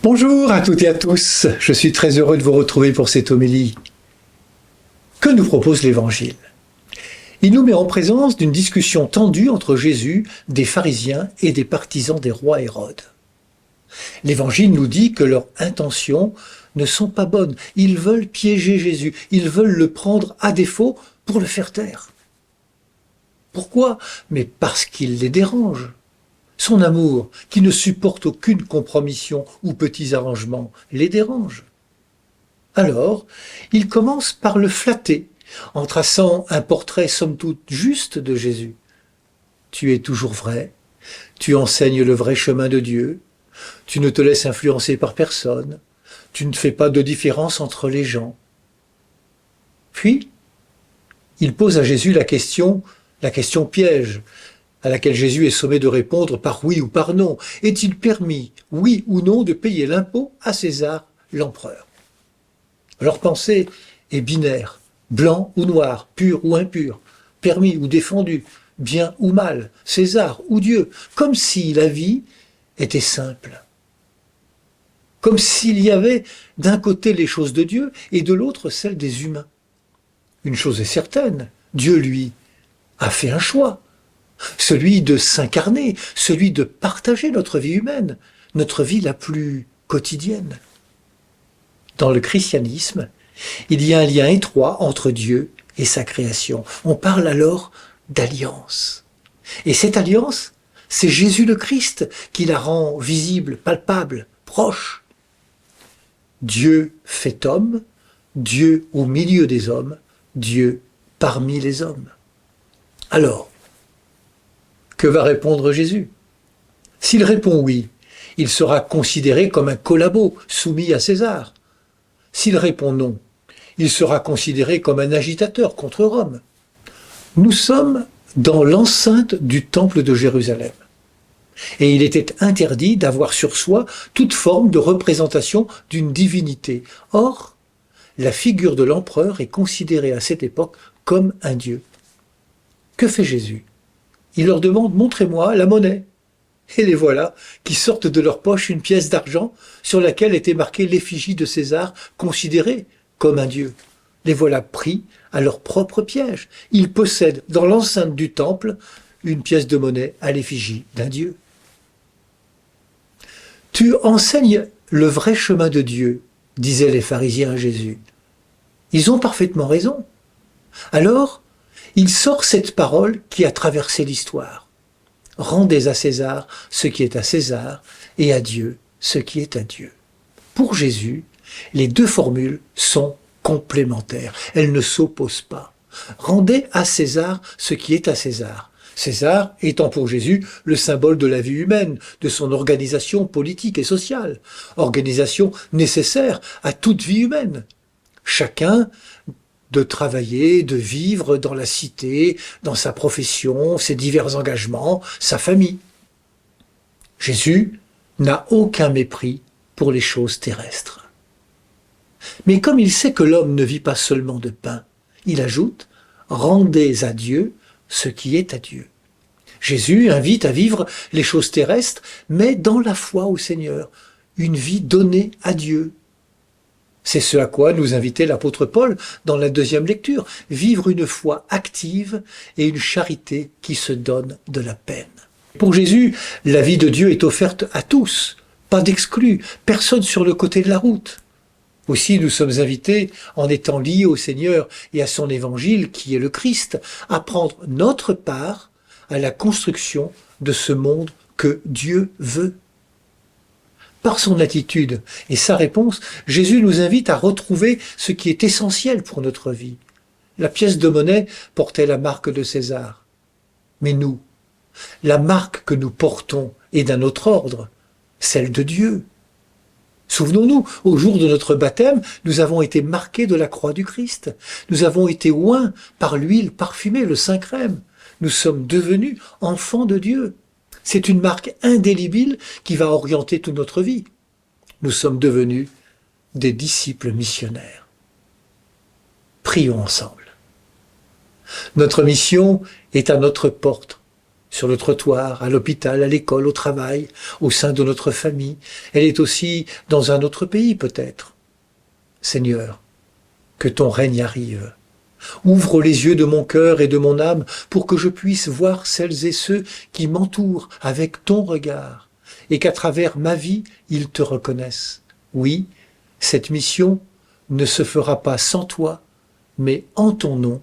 Bonjour à toutes et à tous, je suis très heureux de vous retrouver pour cette homélie. Que nous propose l'Évangile? Il nous met en présence d'une discussion tendue entre Jésus, des pharisiens et des partisans des rois Hérode. L'Évangile nous dit que leurs intentions ne sont pas bonnes. Ils veulent piéger Jésus, ils veulent le prendre à défaut pour le faire taire. Pourquoi? Mais parce qu'il les dérange. Son amour, qui ne supporte aucune compromission ou petits arrangements, les dérange. Alors, il commence par le flatter, en traçant un portrait somme toute juste de Jésus. Tu es toujours vrai, tu enseignes le vrai chemin de Dieu, tu ne te laisses influencer par personne, tu ne fais pas de différence entre les gens. Puis, il pose à Jésus la question piège, à laquelle Jésus est sommé de répondre par oui ou par non. Est-il permis, oui ou non, de payer l'impôt à César, l'empereur? Leur pensée est binaire, blanc ou noir, pur ou impur, permis ou défendu, bien ou mal, César ou Dieu, comme si la vie était simple. Comme s'il y avait d'un côté les choses de Dieu et de l'autre celles des humains. Une chose est certaine, Dieu, lui, a fait un choix. Celui de s'incarner, celui de partager notre vie humaine, notre vie la plus quotidienne. Dans le christianisme, il y a un lien étroit entre Dieu et sa création. On parle alors d'alliance. Et cette alliance, c'est Jésus le Christ qui la rend visible, palpable, proche. Dieu fait homme, Dieu au milieu des hommes, Dieu parmi les hommes. Alors, que va répondre Jésus? S'il répond oui, il sera considéré comme un collabo soumis à César. S'il répond non, il sera considéré comme un agitateur contre Rome. Nous sommes dans l'enceinte du temple de Jérusalem. Et il était interdit d'avoir sur soi toute forme de représentation d'une divinité. Or, la figure de l'empereur est considérée à cette époque comme un dieu. Que fait Jésus? Il leur demande « Montrez-moi la monnaie ». Et les voilà qui sortent de leur poche une pièce d'argent sur laquelle était marquée l'effigie de César, considéré comme un dieu. Les voilà pris à leur propre piège. Ils possèdent dans l'enceinte du temple une pièce de monnaie à l'effigie d'un dieu. « Tu enseignes le vrai chemin de Dieu », disaient les pharisiens à Jésus. Ils ont parfaitement raison. Alors, il sort cette parole qui a traversé l'histoire. Rendez à César ce qui est à César et à Dieu ce qui est à Dieu. Pour Jésus, les deux formules sont complémentaires. Elles ne s'opposent pas. Rendez à César ce qui est à César. César étant pour Jésus le symbole de la vie humaine, de son organisation politique et sociale. Organisation nécessaire à toute vie humaine. Chacun de travailler, de vivre dans la cité, dans sa profession, ses divers engagements, sa famille. Jésus n'a aucun mépris pour les choses terrestres. Mais comme il sait que l'homme ne vit pas seulement de pain, il ajoute « Rendez à Dieu ce qui est à Dieu ». Jésus invite à vivre les choses terrestres, mais dans la foi au Seigneur, une vie donnée à Dieu. C'est ce à quoi nous invitait l'apôtre Paul dans la deuxième lecture, vivre une foi active et une charité qui se donne de la peine. Pour Jésus, la vie de Dieu est offerte à tous, pas d'exclus, personne sur le côté de la route. Aussi nous sommes invités, en étant liés au Seigneur et à son évangile qui est le Christ, à prendre notre part à la construction de ce monde que Dieu veut. Par son attitude et sa réponse, Jésus nous invite à retrouver ce qui est essentiel pour notre vie. La pièce de monnaie portait la marque de César. Mais nous, la marque que nous portons est d'un autre ordre, celle de Dieu. Souvenons-nous, au jour de notre baptême, nous avons été marqués de la croix du Christ. Nous avons été oints par l'huile parfumée, le Saint-Crème. Nous sommes devenus enfants de Dieu. C'est une marque indélébile qui va orienter toute notre vie. Nous sommes devenus des disciples missionnaires. Prions ensemble. Notre mission est à notre porte. sur le trottoir, à l'hôpital, à l'école, au travail, au sein de notre famille. Elle est aussi dans un autre pays peut-être. Seigneur, que ton règne arrive. Ouvre les yeux de mon cœur et de mon âme pour que je puisse voir celles et ceux qui m'entourent avec ton regard et qu'à travers ma vie, ils te reconnaissent. Oui, cette mission ne se fera pas sans toi, mais en ton nom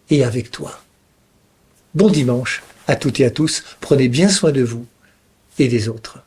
et avec toi. Bon dimanche à toutes et à tous, prenez bien soin de vous et des autres.